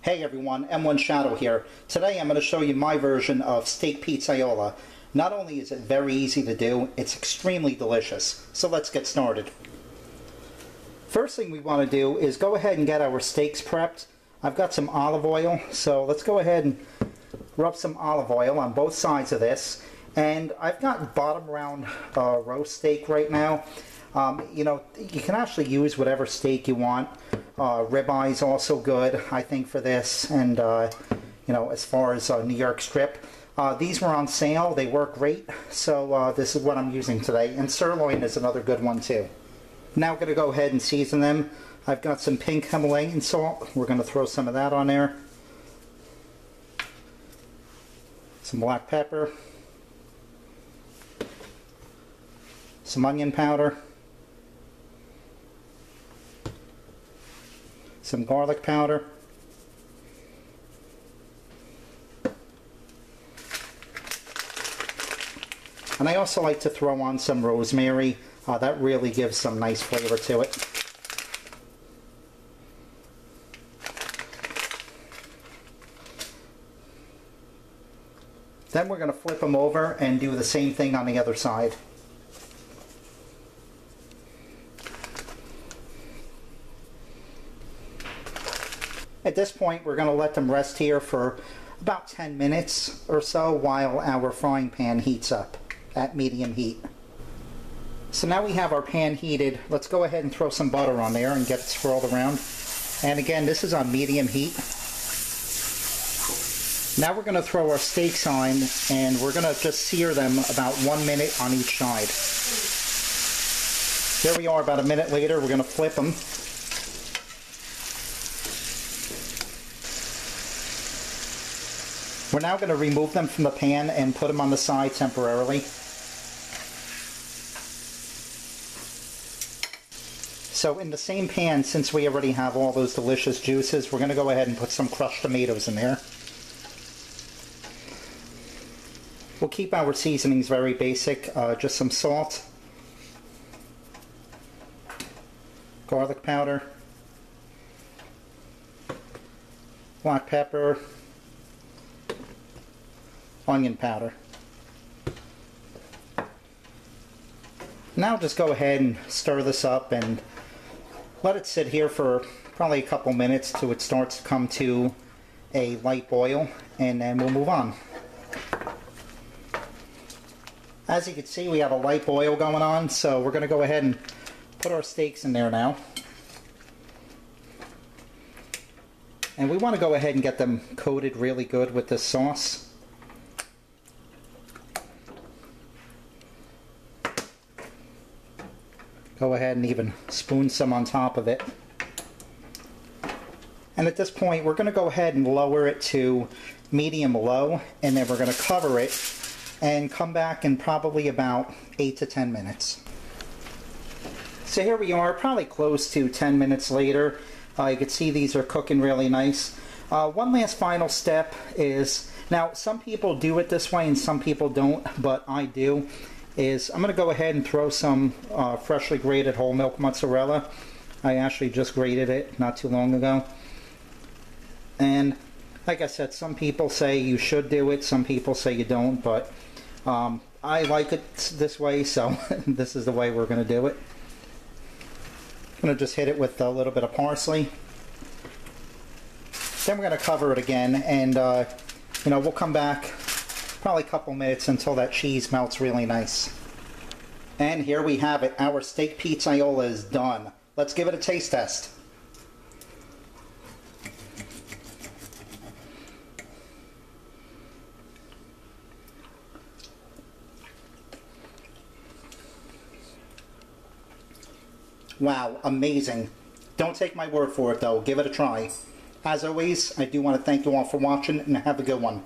Hey everyone, M1 Shadow here. Today I'm going to show you my version of Steak Pizzaiola. Not only is it very easy to do, it's extremely delicious. So let's get started. First thing we want to do is go ahead and get our steaks prepped. I've got some olive oil, so let's go ahead and rub some olive oil on both sides of this. And I've got bottom round roast steak right now. You know, you can actually use whatever steak you want. Ribeye is also good, I think, for this. And, you know, as far as New York strip, these were on sale. They work great. So this is what I'm using today. And sirloin is another good one, too. Now I'm going to go ahead and season them. I've got some pink Himalayan salt. We're going to throw some of that on there. Some black pepper. Some onion powder. Some garlic powder. And I also like to throw on some rosemary. That really gives some nice flavor to it. Then we're going to flip them over and do the same thing on the other side. At this point, we're going to let them rest here for about 10 minutes or so while our frying pan heats up at medium heat. So now we have our pan heated. Let's go ahead and throw some butter on there and get it swirled around. And again, this is on medium heat. Now we're going to throw our steaks on and we're going to just sear them about 1 minute on each side. Here we are about a minute later. We're going to flip them. We're now going to remove them from the pan and put them on the side temporarily. So in the same pan, since we already have all those delicious juices, we're going to go ahead and put some crushed tomatoes in there. We'll keep our seasonings very basic, just some salt, garlic powder, black pepper, onion powder. Now just go ahead and stir this up and let it sit here for probably a couple minutes till it starts to come to a light boil, and then we'll move on. As you can see, we have a light boil going on, so we're going to go ahead and put our steaks in there now. And we want to go ahead and get them coated really good with this sauce. Go ahead and even spoon some on top of it. And at this point, we're going to go ahead and lower it to medium low, and then we're going to cover it and come back in probably about 8 to 10 minutes. So here we are, probably close to 10 minutes later. You can see these are cooking really nice. One last final step is, now some people do it this way and some people don't, but I do, is I'm going to go ahead and throw some freshly grated whole milk mozzarella. I actually just grated it not too long ago. And like I said, some people say you should do it, some people say you don't, but I like it this way, so this is the way we're going to do it. I'm going to just hit it with a little bit of parsley. Then we're going to cover it again, and you know, we'll come back probably a couple minutes until that cheese melts really nice. And here we have it. Our steak pizzaiola is done. Let's give it a taste test. Wow, amazing. Don't take my word for it though, give it a try. As always, I do want to thank you all for watching and have a good one.